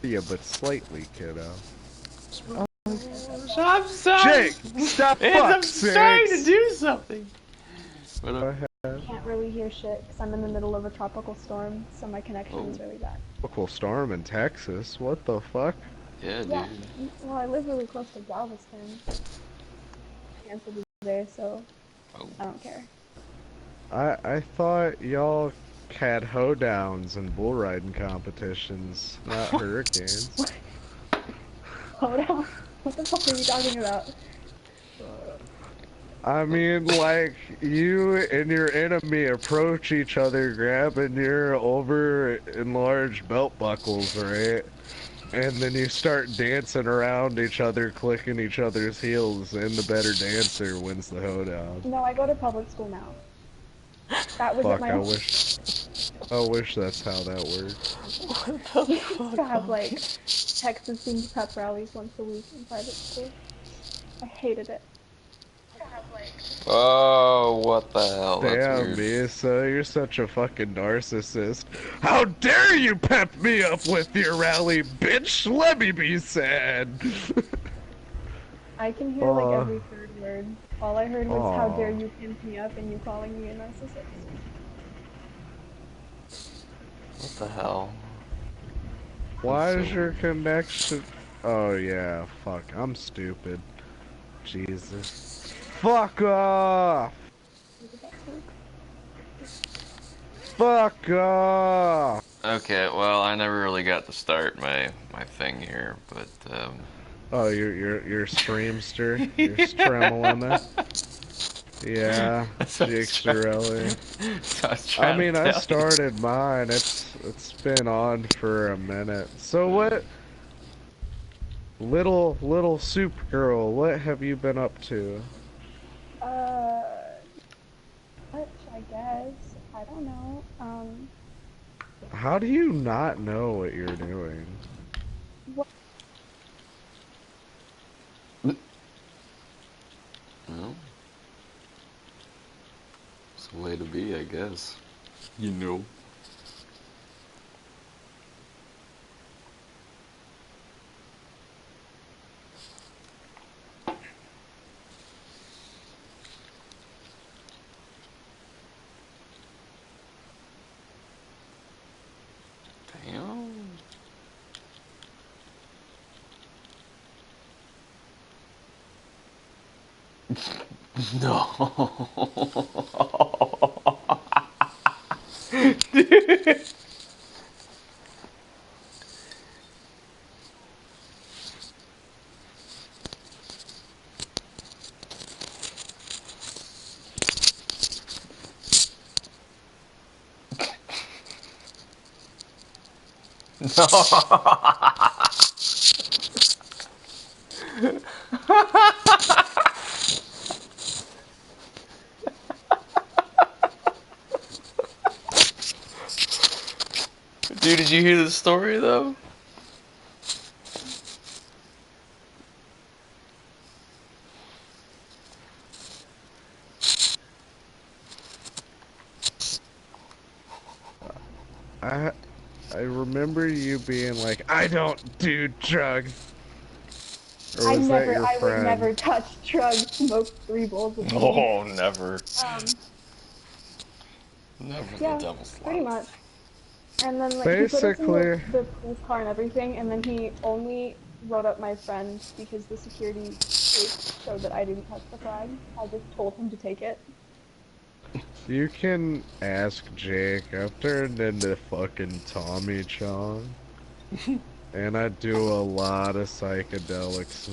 Yeah, but slightly, kiddo. I'm sorry! Jake! Stop I'm fuck trying to sakes! do something! What Go up? ahead. Can't really hear shit because I'm in the middle of a tropical storm, so my connection Oh, is really bad. Tropical storm in Texas? What the fuck? yeah, Yeah, dude. well, I live really close to Galveston. Canceled there, so Oh. I don't care. I thought y'all had hoedowns and bull riding competitions, not hurricanes. Hold on. What the fuck are you talking about? I mean, like, you and your enemy approach each other grabbing your over enlarged belt buckles, right? And then you start dancing around each other, clicking each other's heels, and the better dancer wins the hoedown. No, I go to public school now. That was at Fuck, my I own. wish that's how that worked. What the We used fuck? to have like Texas themed pep rallies once a week in private school. I hated it. Oh, what the hell? That's Damn weird. me, so you're such a fucking narcissist. How dare you pep me up with your rally, bitch? Let me be sad. I can hear like Oh, every third word. All I heard was "How dare oh, you pimp me up" and you calling me a narcissist. What the hell? That's why so is your weird. connection? Oh yeah, fuck, I'm stupid. Jesus. Fuck off! Look at that too. Fuck off! Okay, well, I never really got to start my thing here, but Oh, you're streamster? You're stremalina? Yeah, that's what I was Jake trying. Sorelli. That's what I was I trying to mean, I tell you. started mine. It's been on for a minute. So what, little soup girl? What have you been up to? Uh, much, I guess. I don't know. How do you not know what you're doing? What? Well, it's a way to be, I guess. You know. Damn. No. Dude. No. Dude, did you hear the story though? I I remember you being like, I don't do drugs. Or was that your I would friend? never touch drugs, smoke 3 bowls of weed. Oh, never. Um, Never the yeah, devil's pretty life. much. And then like he put us in Basically, the police car and everything, and then he only wrote up my friend because the security tape showed that I didn't touch the flag. I just told him to take it. you can ask Jake. I've turned into fucking Tommy Chong. And I do a lot of psychedelics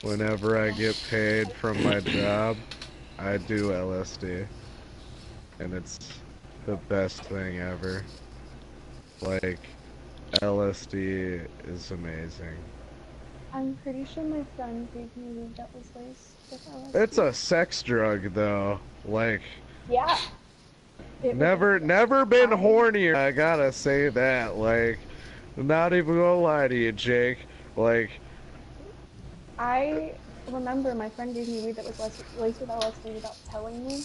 now. Whenever I get paid from my job, I do LSD. And it's the best thing ever. Like, LSD is amazing. I'm pretty sure my friend gave me weed that was laced with It's LSD. a sex drug, though. Like, Yeah, it was never been I hornier. I gotta say that. Like, not even gonna lie to you, Jake. Like, I remember my friend gave me weed that was laced with LSD without telling me,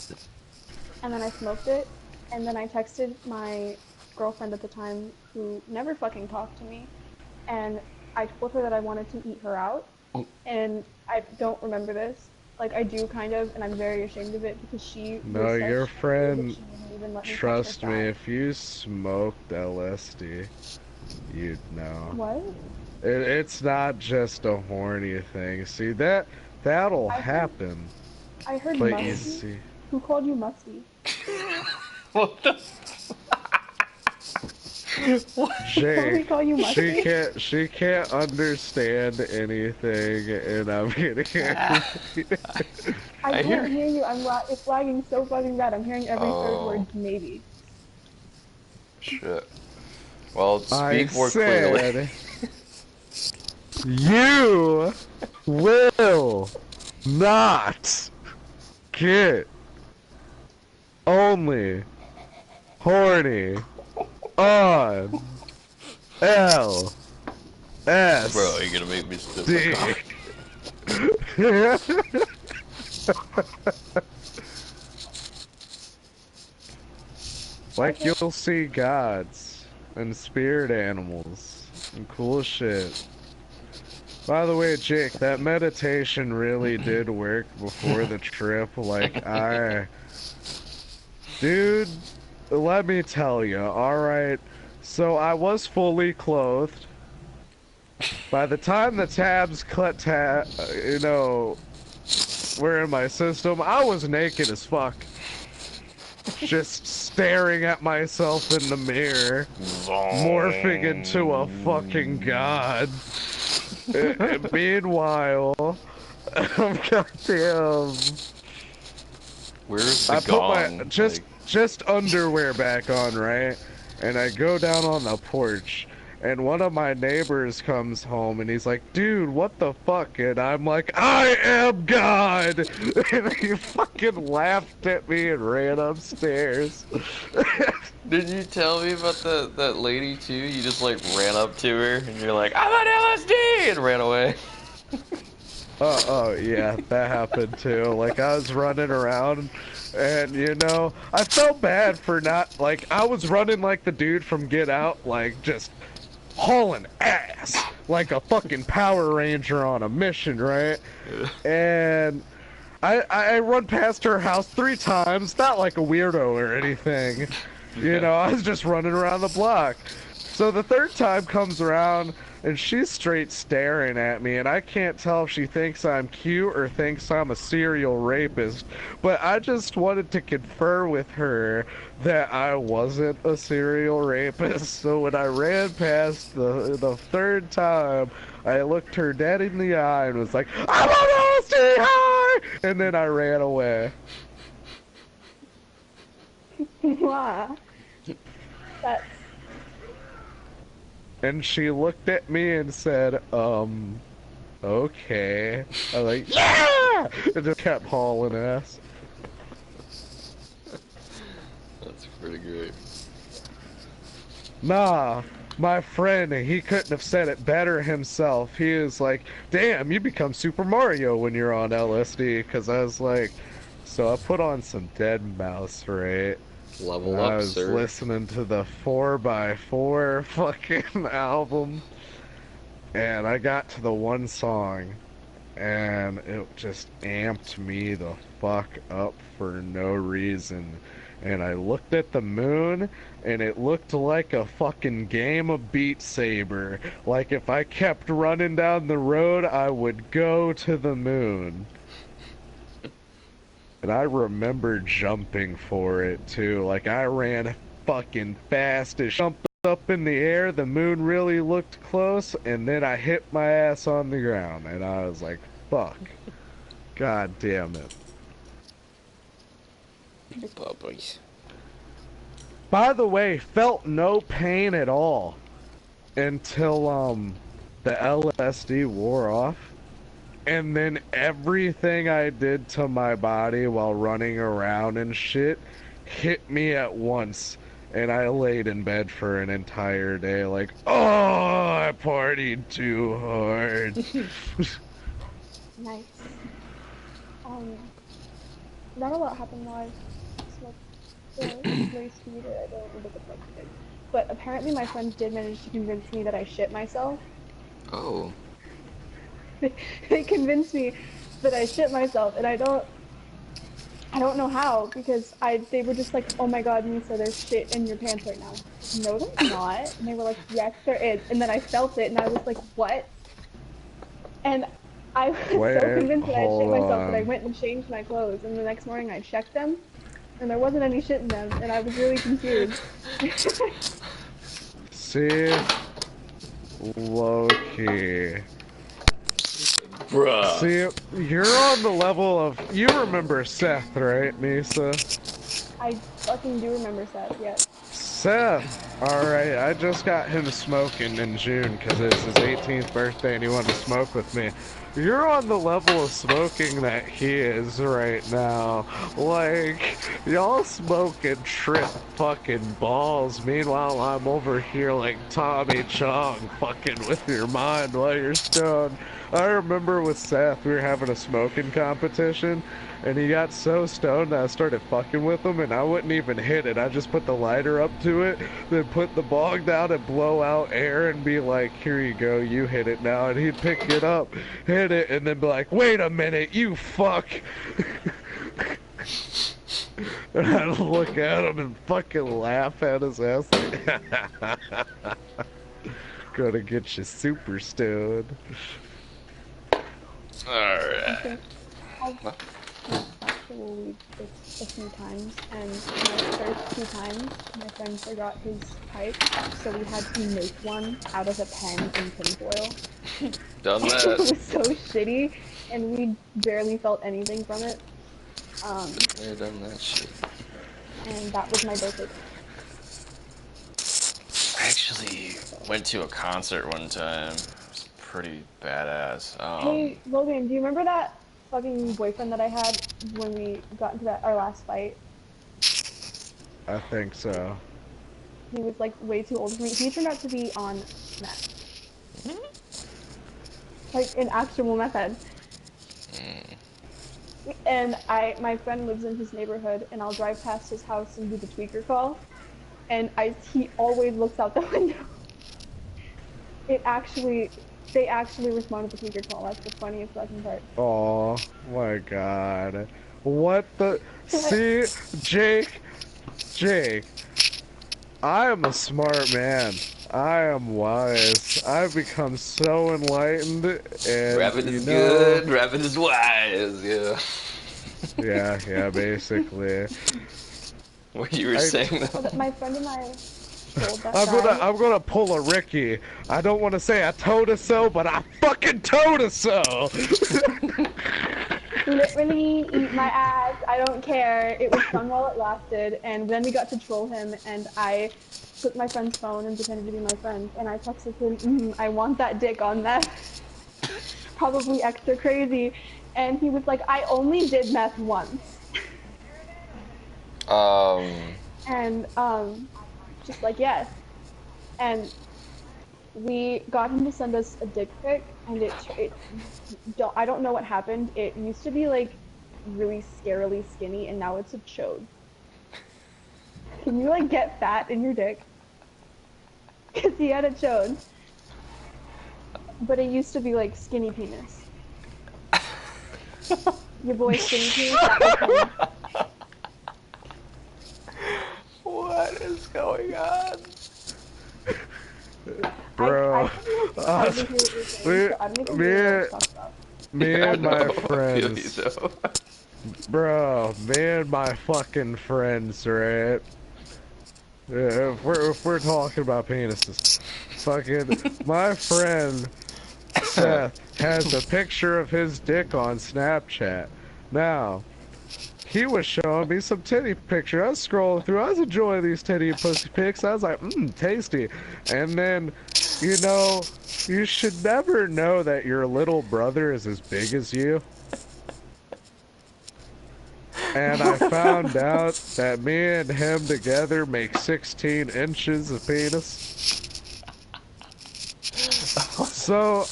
and then I smoked it, and then I texted my girlfriend at the time who never fucking talked to me, and I told her that I wanted to eat her out, and I don't remember this. Like, I do kind of, and I'm very ashamed of it because she was No, such your a prude that friend, she wouldn't even let me touch her trust me, thigh. if you smoked LSD, you'd know. What? It's not just a horny thing. See, that'll I heard happen. I heard But you musty. see, Who called you musty? What the? What? Did somebody Jake, call you musty? she can't understand anything, and I'm getting angry. I I can't hear. hear you. It's lagging so fucking bad. I'm hearing every third Oh word maybe. shit. Well, I speak more clearly. said you will not get only horny on Bro, LSD. you're gonna make me spit my coffee. Like Okay. you'll see gods and spirit animals and cool shit. By the way, Jake, that meditation really did work before the trip. Dude, let me tell you, alright? So I was fully clothed. By the time the were in my system, I was naked as fuck. Just staring at myself in the mirror, morphing into a fucking god. Meanwhile, I'm goddamn. Where's the I put my gong? just underwear back on, right? And I go down on the porch, and one of my neighbors comes home, and he's like, "Dude, what the fuck?" And I'm like, "I am God!" And he fucking laughed at me and ran upstairs. Did you tell me about that lady too? You just like ran up to her and you're like, I'm on LSD, and ran away. Oh, yeah, that happened too. Like, I was running around, and, I felt bad for not, like, I was running like the dude from Get Out, like, just hauling ass, like a fucking Power Ranger on a mission, right? And I run past her house 3 times, not like a weirdo or anything. I was just running around the block. So the third time comes around, and she's straight staring at me, and I can't tell if she thinks I'm cute or thinks I'm a serial rapist. But I just wanted to confer with her that I wasn't a serial rapist. So when I ran past the third time, I looked her dead in the eye and was like, "I'm on LSD high!" And then I ran away. Wow. That's And she looked at me and said, okay. I was like, yeah! And just kept hauling ass. That's pretty great. Nah, my friend, he couldn't have said it better himself. He was like, damn, you become Super Mario when you're on LSD. Because I was like, so I put on some Dead Mouse, right? Level And I up, was sir. listening to the 4x4 fucking album. And I got to the one song, and it just amped me the fuck up for no reason. And I looked at the moon, and it looked like a fucking game of Beat Saber. Like if I kept running down the road, I would go to the moon. And I remember jumping for it too. Like I ran fucking fast as jumped up in the air. The moon really looked close, and then I hit my ass on the ground, and I was like, "Fuck, god damn it!" Puppies. By the way, felt no pain at all until the LSD wore off. And then everything I did to my body while running around and shit hit me at once. And I laid in bed for an entire day like, oh, I partied too hard. nice. Not a lot happened while I smoked the race weed. I don't remember the fuck it. but apparently my friends did manage to convince me that I shit myself. Oh. They convinced me that I shit myself, and I don't know how, because they were just like, oh my god, Misa, there's shit in your pants right now. No, there's not. And they were like, yes, there is. And then I felt it, and I was like, what? And I was so Wait, convinced that I had shit hold myself that I on. went and changed my clothes. And the next morning I checked them, and there wasn't any shit in them, and I was really confused. See? Low-key. Bruh. See, you're on the level of... You remember Seth, right, Misa? I fucking do remember Seth, yes. Seth! Alright, I just got him smoking in June because it's his 18th birthday and he wanted to smoke with me. You're on the level of smoking that he is right now. Like, y'all smoking trip fucking balls. Meanwhile, I'm over here like Tommy Chong fucking with your mind while you're stoned. I remember with Seth, we were having a smoking competition, and he got so stoned that I started fucking with him, and I wouldn't even hit it. I just put the lighter up to it, then put the bong down and blow out air and be like, here you go, you hit it now. And he'd pick it up, hit it, and then be like, wait a minute, you fuck. And I'd look at him and fucking laugh at his ass like, gonna get you super stoned. Alright. I've actually just a few times, and my first two times, my friend forgot his pipe, so we had to make one out of a pen and tinfoil. Done It that. was so shitty, and we barely felt anything from it. Yeah, done that shit. And that was my birthday. I actually went to a concert one time. It was pretty badass. Hey, Logan, do you remember that fucking boyfriend that I had when we got into our last fight? I think so. He was like way too old for me. He turned out to be on meth. Like an actual meth head. And my friend lives in his neighborhood, and I'll drive past his house and do the tweaker call, and he always looks out the window. They actually respond to the tweaker call. That's the funniest fucking part. Oh my god. What the? See, Jake, I am a smart man. I am wise. I've become so enlightened, and Rabbit is good, rabbit is wise, yeah. yeah, basically. What you were saying though? My friend and I told that guy. I'm gonna pull a Ricky. I don't want to say I told her so, but I fucking told her so. Literally eat my ass. I don't care. It was fun while it lasted, and then we got to troll him, and I took my friend's phone and pretended to be my friend, and I texted him, I want that dick on that. Probably extra crazy. And he was like, I only did meth once. And, just like, yes. And we got him to send us a dick pic, and I don't know what happened. It used to be, like, really scarily skinny, and now it's a chode. Can you, like, get fat in your dick? Because he had a chode. But it used to be, like, skinny penis. Your boy skinny penis, that was him. What is going on? Bro, me and my friends, bro, me and my fucking friends, right? If we're talking about penises, fucking my friend Seth has a picture of his dick on Snapchat. Now, he was showing me some titty picture. I was scrolling through. I was enjoying these titty and pussy pics. I was like, tasty. And then, you know, you should never know that your little brother is as big as you. And I found out that me and him together make 16 inches of penis. So,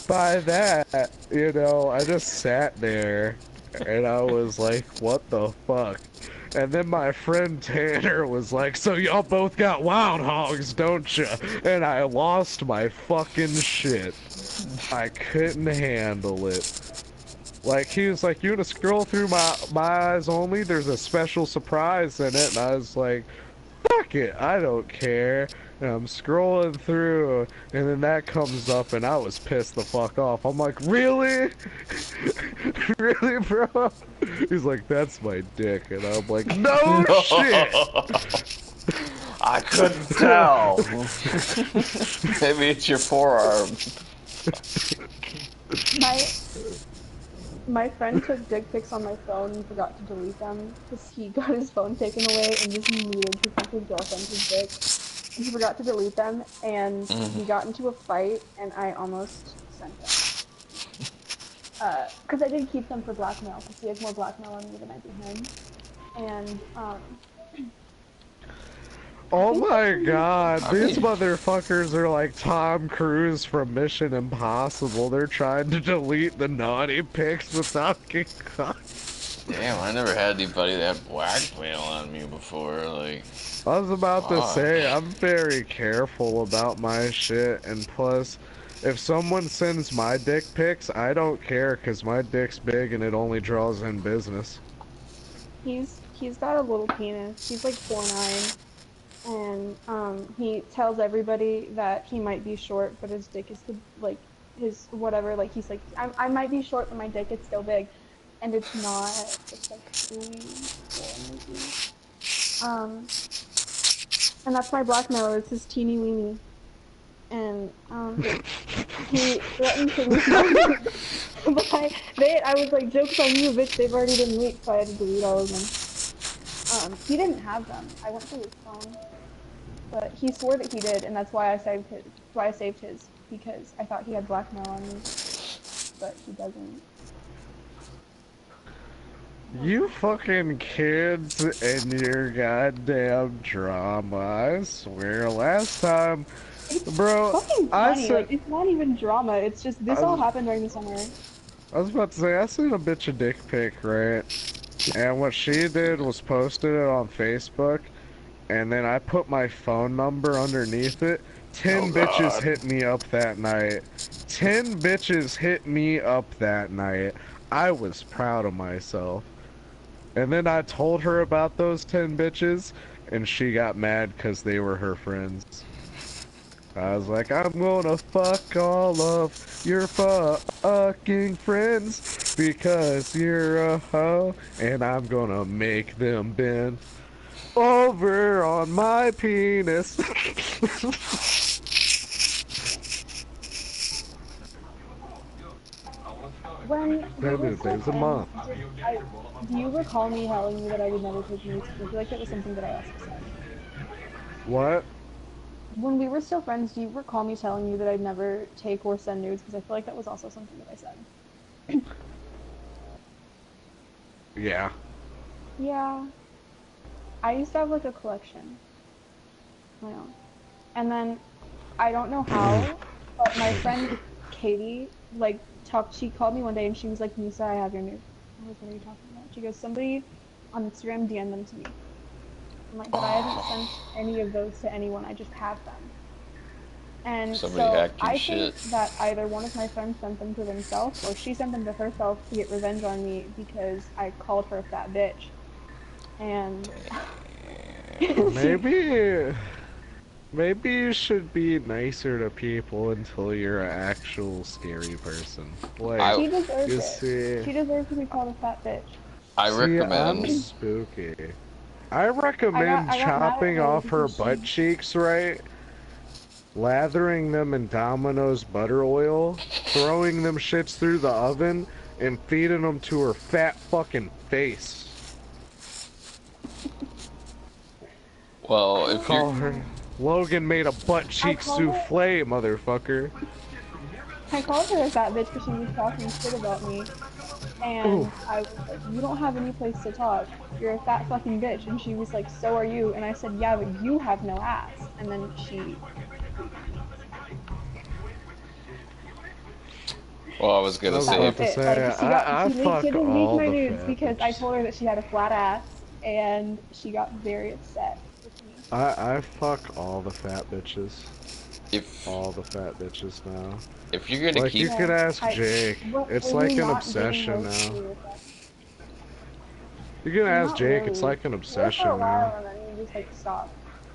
by that, you know, I just sat there and I was like, what the fuck? And then my friend Tanner was like, so y'all both got wild hogs, don't ya? And I lost my fucking shit. I couldn't handle it. Like, he was like, you wanna scroll through my eyes only? There's a special surprise in it. And I was like, fuck it, I don't care. And I'm scrolling through, and then that comes up, and I was pissed the fuck off. I'm like, really? Really, bro? He's like, that's my dick. And I'm like, no shit! I couldn't tell. Maybe it's your forearm. My friend took dick pics on my phone and forgot to delete them because he got his phone taken away and just needed to send his girlfriend his dick. And he forgot to delete them, and we got into a fight, and I almost sent them. Because I did keep them for blackmail, because he has more blackmail on me than I do him. And, Oh my god, I these mean- motherfuckers are like Tom Cruise from Mission Impossible. They're trying to delete the naughty pics without getting caught. Damn, I never had anybody that had blackmail on me before. Like, I was about to fuck. say, I'm very careful about my shit, and plus, if someone sends my dick pics, I don't care, because my dick's big and it only draws in business. he's got a little penis. He's like 4'9". And he tells everybody that he might be short, but his dick is the like his whatever. Like he's like, I might be short, but my dick is still big, and it's not. It's like 3'4" maybe. And that's my blackmailer. It's his teeny weeny, and he threatened to leave me. But I was like, jokes on you, bitch. They've already been leaked, so I had to delete all of them. He didn't have them. I went through his phone. But he swore that he did, and that's why I saved his. That's why I saved his, because I thought he had blackmail on me, but he doesn't. You fucking kids and your goddamn drama, I swear. Last time, bro, Fucking I funny. said, Like, it's not even drama. It's just this all happened during the summer. I was about to say, I sent a bitch a dick pic, right? And what she did was posted it on Facebook, and then I put my phone number underneath it. 10 bitches hit me up that night. 10 bitches hit me up that night. I was proud of myself. And then I told her about those 10 bitches, and she got mad because they were her friends. I was like, I'm gonna fuck all of your fucking friends because you're a hoe, and I'm gonna make them bend over on my penis. When we were still Days a friends, month. do you recall me telling you that I would never take nudes? I feel like that was something that I also said. What? When we were still friends, do you recall me telling you that I'd never take or send nudes? Because I feel like that was also something that I said. Yeah. Yeah. I used to have like a collection. My own. And then I don't know how, but my friend Katie she called me one day and she was like, Nisa, I have your nudes. I was, what are you talking about? She goes, somebody on Instagram DM'd them to me. I'm like, but I haven't sent any of those to anyone, I just have them. And Somebody so hacked your I shit. think that either one of my friends sent them to themselves or she sent them to herself to get revenge on me because I called her a fat bitch. And Maybe you should be nicer to people until you're an actual scary person. Like, she deserves you it. see, She deserves to be called a fat bitch. I I'm recommend. spooky. I recommend I got mad chopping at her off her because butt cheeks, right? Lathering them in Domino's butter oil, throwing them shits through the oven, and feeding them to her fat fucking face. Well, if Call you her. Logan made a butt cheek souffle, motherfucker. I called her a fat bitch because she was talking shit about me. Ooh. And I was like, you don't have any place to talk. You're a fat fucking bitch. And she was like, so are you. And I said, yeah, but you have no ass. And then she deleted me. well, I was gonna I was That say was about to it. say, Like, I she fuck didn't leak all my the nudes fat because I bitches. told her that she had a flat ass. and she got very upset with me. I fuck all the fat bitches. If All the fat bitches now. if you're gonna Like, keep you could Yeah, ask Jake. It's were you like an not getting obsession most now. of your stuff? You can ask Not Jake, it's really. like an There for a obsession now. while, and then you just like stop.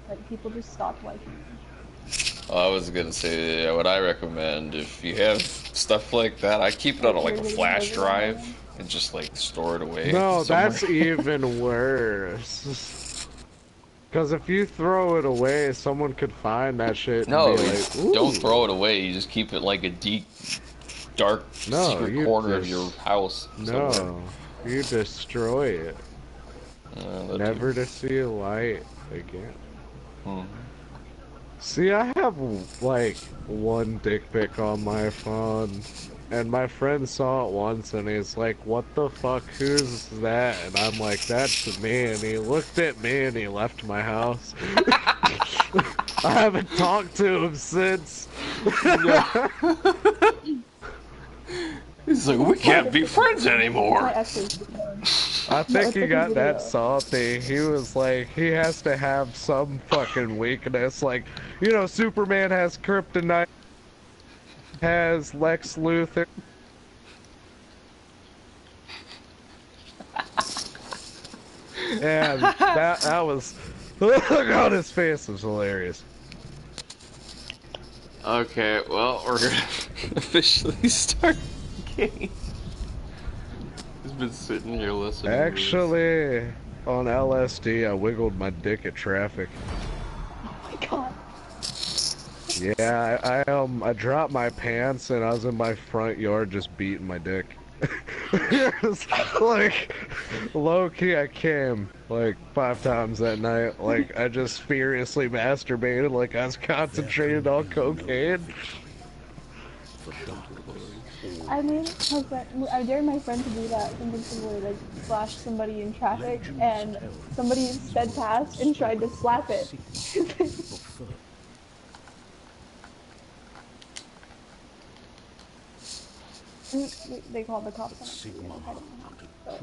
Like people just stopped liking me. I was gonna say, yeah, what I recommend if you have stuff like that, I keep it on Like like you're a getting flash voted on drive them. and just like store it away No, somewhere. that's even worse. Because if you throw it away, someone could find that shit and be No, you like, don't throw it ooh. away. You just keep it like a deep, dark, No, secret you corner of your just... house somewhere. No. You destroy it. That too. Never to see light again. Hmm. See, I have like one dick pic on my phone, and my friend saw it once, and he's like, "What the fuck? Who's that?" And I'm like, "That's me." And he looked at me, and he left my house. I haven't talked to him since. No. He's like, we That's can't be friends my anymore. ex's. I No, think it's he like a got that video. salty. He was like, he has to have some fucking weakness. Like, you know, Superman has kryptonite, has Lex Luthor. And that was look on his face was hilarious. Okay, well, we're gonna officially start the game. He's been sitting here listening to this. Actually, on LSD, I wiggled my dick at traffic. Oh my god. Yeah, I dropped my pants and I was in my front yard just beating my dick. It was like low key, I came like 5 times that night. Like I just furiously masturbated, like I was concentrated on cocaine. I made my friend. I dared my friend to do that. Something similar, like slash somebody in traffic, and somebody sped past and tried to slap it. They called the cops on it. So we had to hide it in my house. But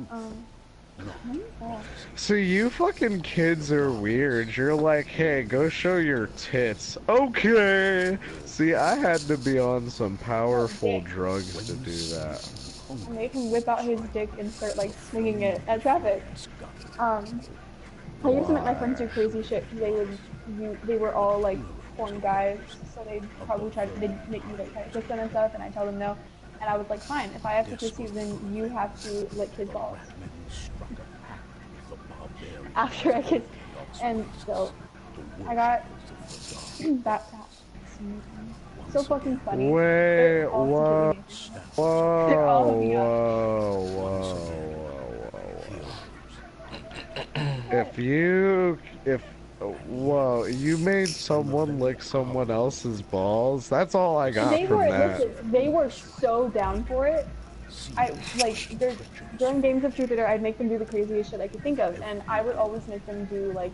oh, So you fucking kids are weird. You're like, hey, go show your tits. Okay. See, I had to be on some powerful dick. drugs to do that. And made him whip out his dick and start like swinging it at traffic. I used to make my friends do Why? crazy shit because they were all like porn guys, so they'd make me like try to kiss them and stuff, and I tell them no, and I was like, fine, if I have to kiss you, then you have to lick his balls after I kiss, and so I got baptized. So fucking funny. Wait, They're all whoa, hooking me up. They're all whoa, hooking up. whoa. Whoa, you made someone lick someone else's balls? That's all I got They from were that. listen, they were so down for it. During games of truth or dare, I'd make them do the craziest shit I could think of, and I would always make them do like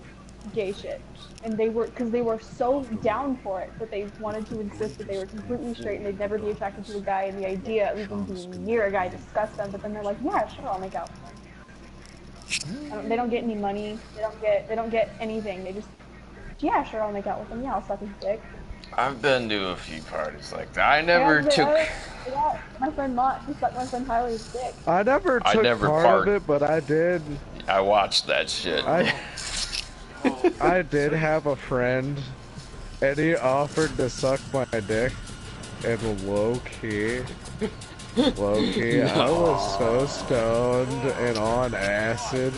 gay shit. And because they were so down for it that they wanted to insist that they were completely straight and they'd never be attracted to a guy, and the idea of even being near a guy disgusts them. But then they're like, yeah, sure, I'll make out with them. They don't get any money. They don't get anything. They just, yeah, sure, I'll make out with them. Yeah, I'll suck his dick. I've been to a few parties like that. I never took. Yeah, my friend Mott, he sucked my friend Tyler's dick. I never I took never part part- of it, but I did. I watched that shit. I did have a friend, and he offered to suck my dick, and low-key, I was so stoned and on acid,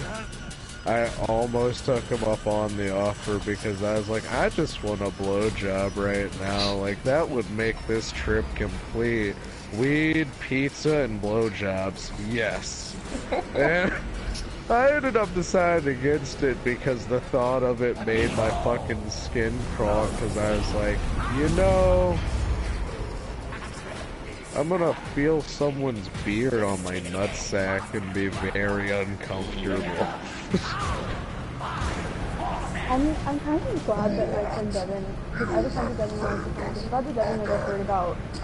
I almost took him up on the offer because I was like, I just want a blowjob right now. Like, that would make this trip complete. Weed, pizza, and blowjobs. Yes. And I ended up deciding against it because the thought of it made my fucking skin crawl because I was like, you know, I'm gonna feel someone's beard on my nutsack and be very uncomfortable. I'm kind of glad that my friend Devin, because I was talking to Devin when I was a kid, I'm glad that Devin never heard about you,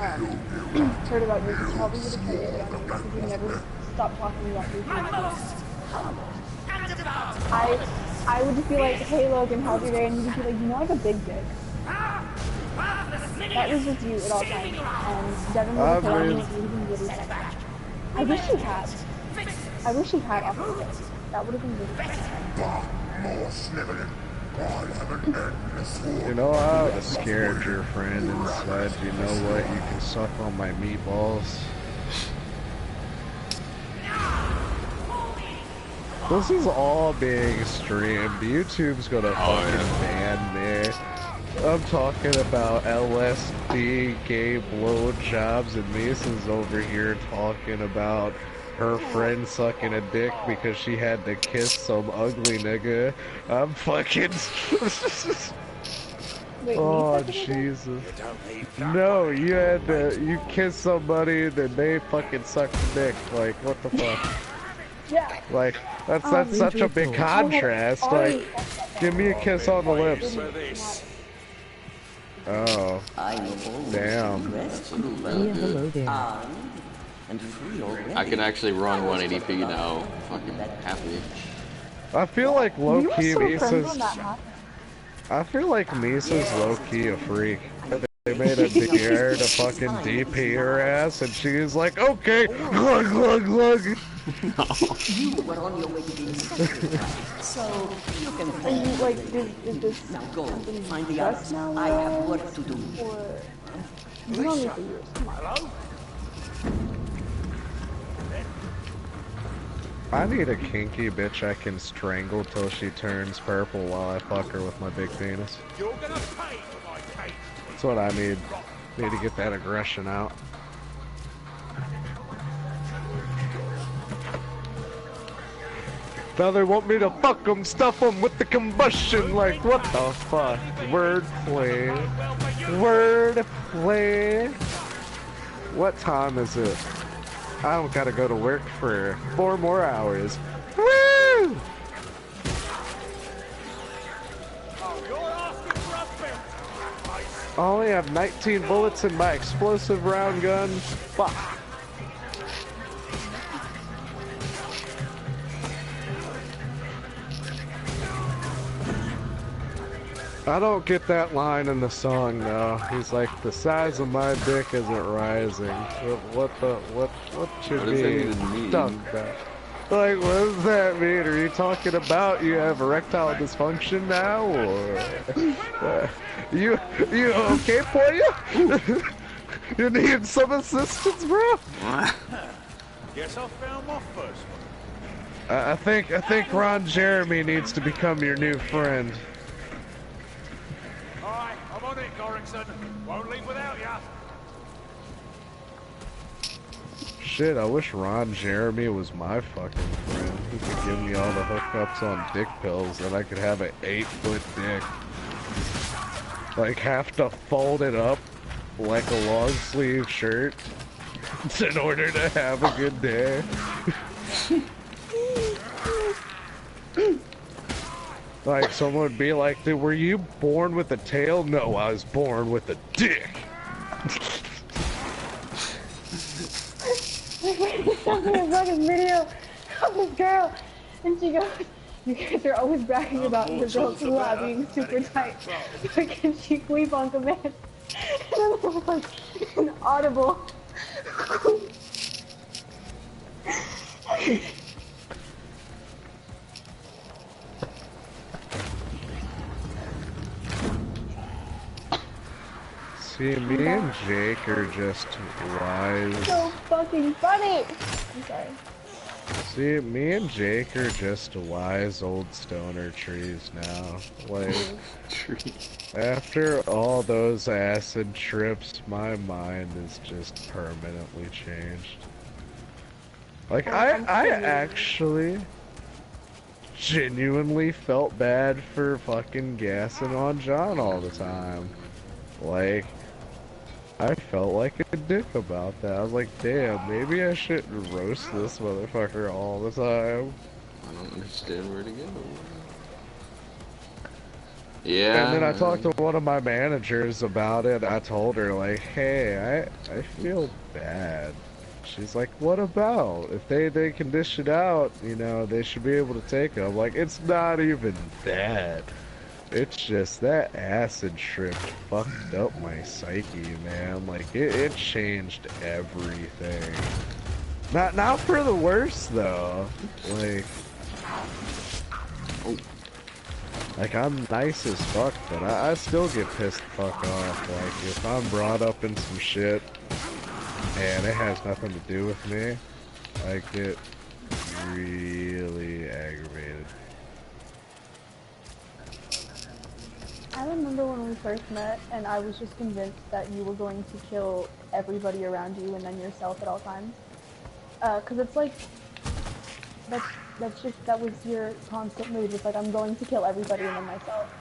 because he probably would have tried to get on you, because he never stopped talking about you. I would just be like, hey Logan, how's your day? And you'd be like, you know, I have a big dick. That was just you at all times. And Devin would have hit on me and we would have been really funny. I wish he had. I wish he had off the list. That would have been really funny. You know, I would have scared your friend and said, you know what, you can suck on my meatballs. This is all being streamed. YouTube's gonna fucking ban me. I'm talking about LSD, gay blowjobs, and Mason's over here talking about her friend sucking a dick because she had to kiss some ugly nigga. I'm fucking... Wait, oh, Jesus. No, you kiss somebody, then they fucking suck dick. Like, what the fuck? Yeah. Like, that's such a big contrast. Like, give me a kiss on the lips. Oh. Damn. Hello there. I can actually run 180p now. Fucking happy. I feel like low-key Misa's... I feel like Misa's low-key a freak. They made a deer to fucking DP her ass, and she's like, okay, glug, glug, glug. You were on your way to being sacrificed, so you can And you, like, is this now go find the just others. now? I have work to do. Or... You don't need to use. Come on. I need a kinky bitch I can strangle till she turns purple while I fuck her with my big penis. You're gonna pay for my cake. That's what I need. Need to get that aggression out. Now they want me to fuck them, stuff them with the combustion, like what the fuck? Wordplay. Wordplay. What time is it? I don't gotta go to work for 4 more hours. Woo! Oh, you're asking for a belt. I only have 19 bullets in my explosive round gun. Fuck. I don't get that line in the song though. He's like, the size of my dick isn't rising. What should What does that be even mean? done that? Like, what does that mean? Are you talking about you have erectile dysfunction now, or you okay for you? You need some assistance, bro? Guess I found my first one. I think Ron Jeremy needs to become your new friend. Alright, I'm on it, Gorrington. Won't leave without ya. Shit, I wish Ron Jeremy was my fucking friend. He could give me all the hookups on dick pills and I could have an 8-foot dick. Like, have to fold it up like a long sleeve shirt in order to have a good day. Like, someone would be like, dude, were you born with a tail? No, I was born with a dick. He sent me a fucking video of this girl, and she goes, you guys are always bragging about your girls being super tight. But can she queef on command? And then there was like an audible. See, me and Jake are just wise. So fucking funny. I'm sorry. See, me and Jake are just wise old stoner trees now. Like, after all those acid trips, my mind is just permanently changed. Like, I actually genuinely felt bad for fucking gassing on John all the time. Like, I felt like a dick about that. I was like, damn, maybe I shouldn't roast this motherfucker all the time. I don't understand where to go. Yeah. And then I talked to one of my managers about it. I told her, like, hey, I feel bad. She's like, what about? If they can dish it out, you know, they should be able to take it. I'm like, it's not even that. It's just that acid trip fucked up my psyche, man. Like, it changed everything. Not for the worse, though. Like I'm nice as fuck, but I still get pissed the fuck off. Like, if I'm brought up in some shit, and it has nothing to do with me, I get really aggravated. I remember when we first met, and I was just convinced that you were going to kill everybody around you and then yourself at all times. 'Cause it's like, that was your constant mood. It's like, I'm going to kill everybody and then myself.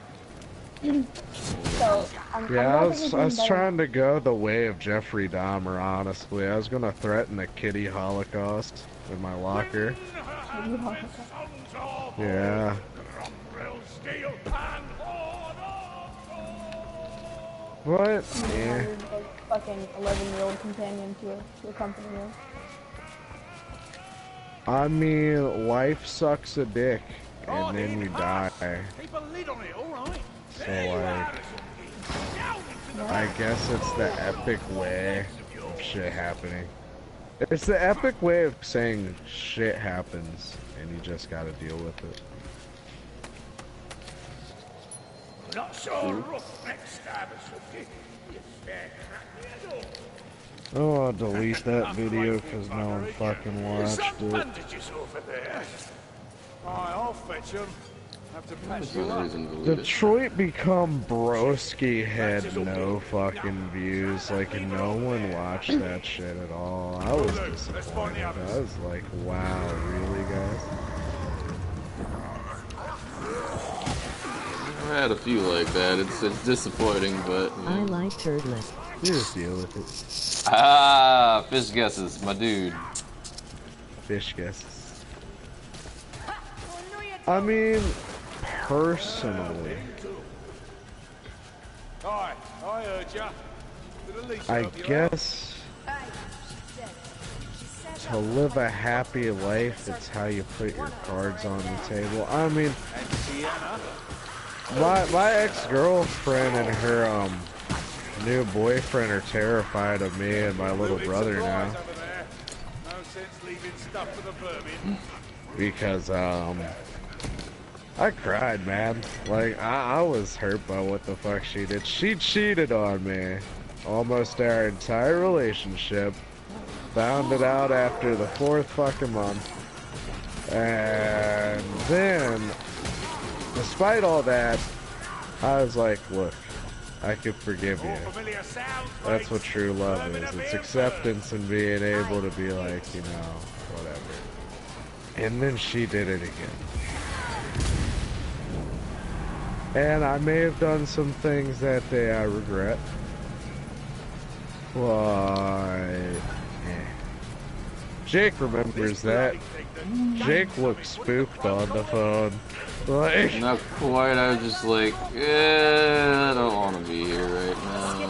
So, I'm Yeah, glad I that was you're doing better. trying to go the way of Jeffrey Dahmer, honestly. I was gonna threaten the kitty holocaust in my locker. Yeah. What? Yeah. Like, fucking 11-year-old companion to accompany you. I mean, life sucks a dick, and then you die. Keep a lid on it, alright? So, like, I guess it's the epic way of shit happening. It's the epic way of saying shit happens, and you just gotta deal with it. Not so rough next stab as you fair crack. Oh, I'll delete that video because no one fucking watched it. Bandages over there. Alright, I'll fetch them. Have to patch you up. Detroit Become Broski had no fucking views. Like, no one watched that shit at all. I was disappointed. I was like, wow, really, guys? I had a few like that. It's disappointing, but I like turdless. You just deal with it. Ah, fish guesses, my dude. Fish guesses. I mean, personally, Alright, I heard ya. I guess to live a happy life, it's how you put your cards on the table. I mean, my ex-girlfriend and her new boyfriend are terrified of me and my little brother now. No sense leaving stuff for the vermin. Because I cried, man. Like, I was hurt by what the fuck she did. She cheated on me almost our entire relationship. Found it out after the 4th fucking month. And then, despite all that, I was like, look, I could forgive you. That's what true love is. It's acceptance and being able to be like, you know, whatever. And then she did it again. And I may have done some things that day I regret. But Jake remembers that. Jake looked spooked on the phone. Like, Not quite. I was just like, I don't want to be here right now.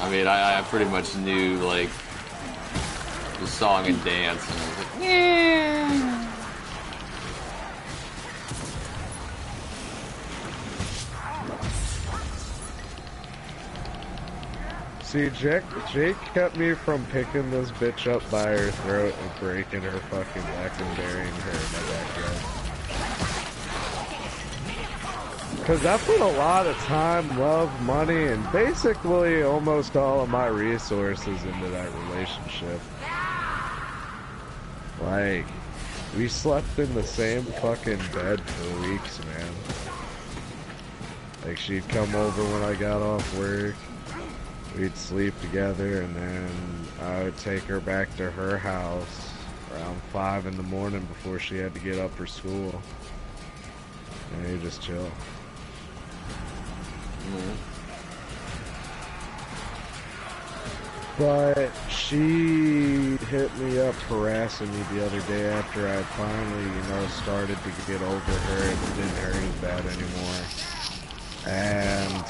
I mean, I pretty much knew like the song and dance, and I was like, yeah. see, Jake kept me from picking this bitch up by her throat and breaking her fucking neck and burying her in my backyard. Because I put a lot of time, love, money, and basically almost all of my resources into that relationship. Like, we slept in the same fucking bed for weeks, man. Like, she'd come over when I got off work. We'd sleep together, and then I would take her back to her house around 5 in the morning before she had to get up for school. And we'd just chill. But she hit me up harassing me the other day after I finally, you know, started to get over her and it didn't hurt as bad anymore. And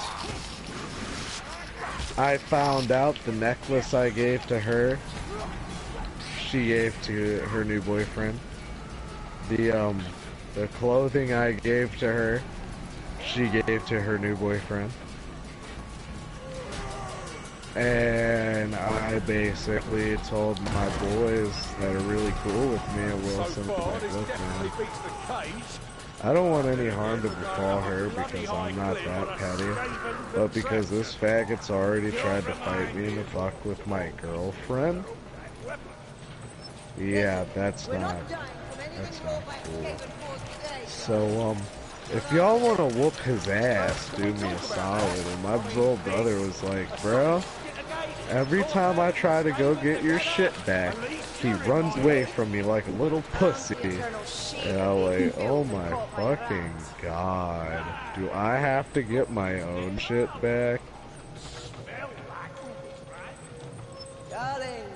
I found out the necklace I gave to her, she gave to her new boyfriend. The clothing I gave to her, she gave to her new boyfriend. And I basically told my boys that are really cool with me at Wilson, like, look, man, I don't want any harm to befall her because I'm not that petty, but because this faggot's already tried to fight me in the fuck with my girlfriend, yeah, that's not cool. So, if y'all want to whoop his ass, do me a solid. And my little brother was like, bro, every time I try to go get your shit back, he runs away from me like a little pussy. And I'm like, oh my fucking god. Do I have to get my own shit back?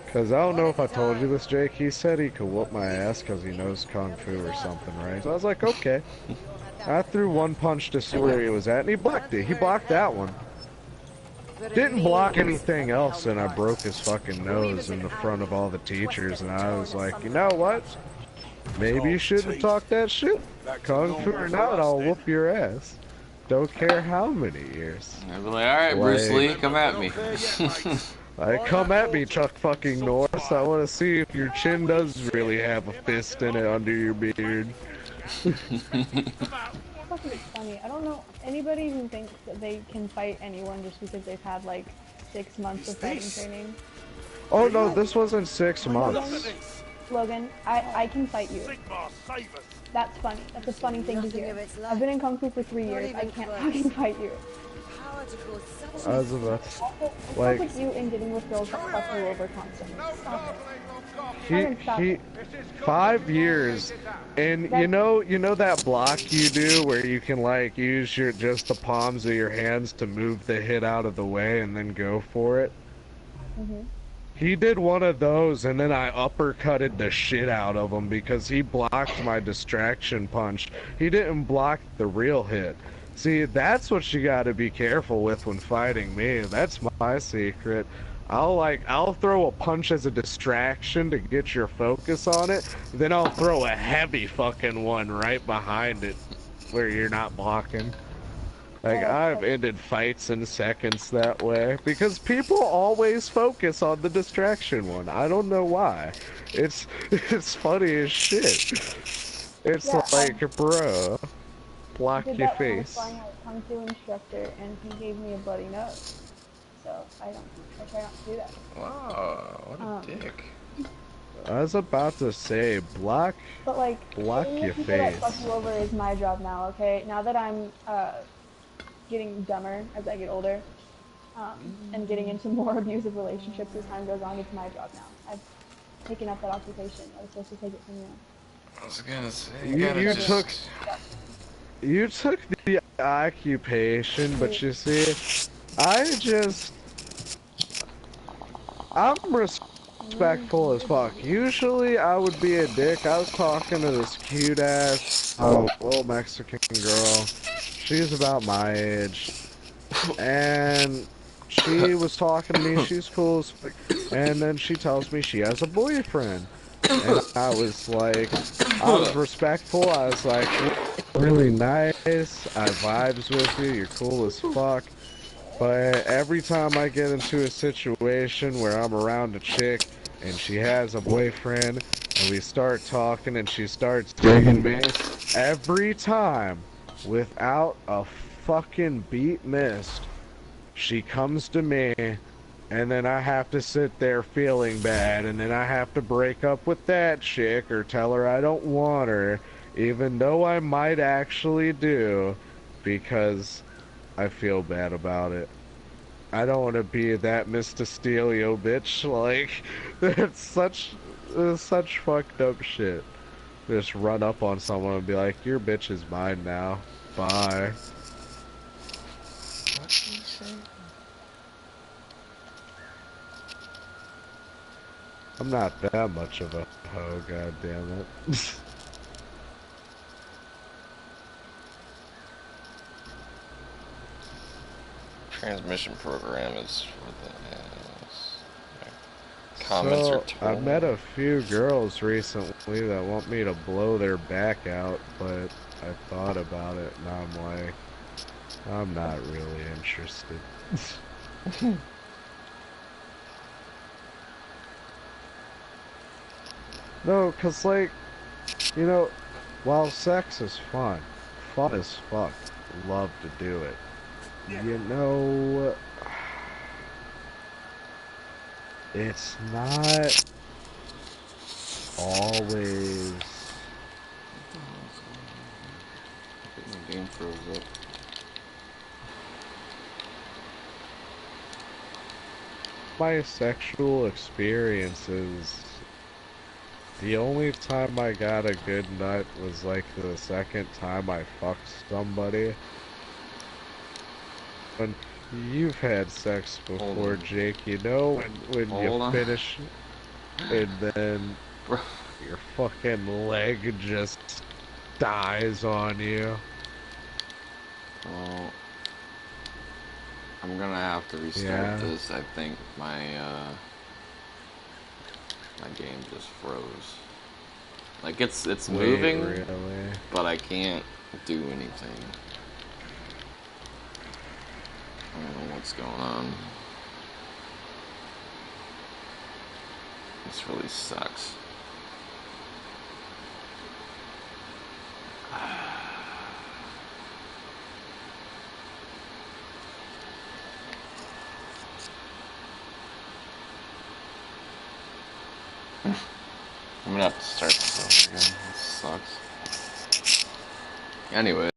Because I don't know if I told you this, Jake. He said he could whoop my ass because he knows Kung Fu or something, right? So I was like, okay. I threw one punch to see where he was at, and he blocked it. He blocked that one. Didn't block anything else, and I broke his fucking nose in the front of all the teachers, and I was like, you know what? Maybe you shouldn't talk that shit. Kung Fu or not, I'll whoop your ass. Don't care how many years. I'd be like, alright, Bruce Lee, come at me. Like, come at me, Chuck fucking Norris. I want to see if your chin does really have a fist in it under your beard. Fucking funny. I don't know anybody who thinks that they can fight anyone just because they've had like 6 months of fighting training. Oh no, this wasn't 6 months. Logan, I can fight you. That's funny. That's a funny thing to hear. I've been in Kung Fu for 3 years. I can't fucking fight you. I was about to, Like, with you and getting with girls that fuck you over constantly. Stop it. he 5 years, and you know that block you do where you can like use just the palms of your hands to move the hit out of the way and then go for it. He did one of those, and then I uppercutted the shit out of him because he blocked my distraction punch. He didn't block the real hit. See, that's what you gotta be careful with when fighting me. That's my secret. I'll throw a punch as a distraction to get your focus on it, then I'll throw a heavy fucking one right behind it where you're not blocking. Like, I've ended fights in seconds that way, because people always focus on the distraction one. I don't know why. It's funny as shit. It's like, bro, block your face. I had a Kung Fu instructor, and he gave me a bloody nose. So, I try not to do that. Wow, what a dick. I was about to say, block your face. That fuck you over is my job now, okay? Now that I'm, getting dumber as I get older, and getting into more abusive relationships as time goes on, it's my job now. I've taken up that occupation. I was supposed to take it from you. I was gonna say, you took the occupation, but you see, I'm respectful as fuck. Usually I would be a dick. I was talking to this cute ass little Mexican girl. She's about my age, and she was talking to me. She's cool as fuck, and then she tells me she has a boyfriend, and I was respectful. I was like, really nice. I vibes with you. You're cool as fuck. But every time I get into a situation where I'm around a chick and she has a boyfriend and we start talking and she starts digging me, every time, without a fucking beat missed, she comes to me, and then I have to sit there feeling bad, and then I have to break up with that chick or tell her I don't want her, even though I might actually do, because I feel bad about it. I don't want to be that Mr. Steelio bitch. Like, that's such fucked up shit. Just run up on someone and be like, your bitch is mine now. Bye. What did you say? I'm not that much of a hoe, goddammit. Transmission program is for the ass. Comments are So, I total. met a few girls recently that want me to blow their back out, but I thought about it and I'm like, I'm not really interested. No, 'cause like, you know, while sex is fun as fuck, love to do it. You know, it's not always. My game froze up. My sexual experiences, the only time I got a good nut was like the second time I fucked somebody. When you've had sex before, Jake, you know when you finish and then Bro. your fucking leg just dies on you. Well, I'm gonna have to restart Yeah. this. I think my game just froze. Like it's Wait, moving, really? but I can't do anything. I don't know what's going on. This really sucks. I'm gonna have to start this over again. This sucks. Anyway.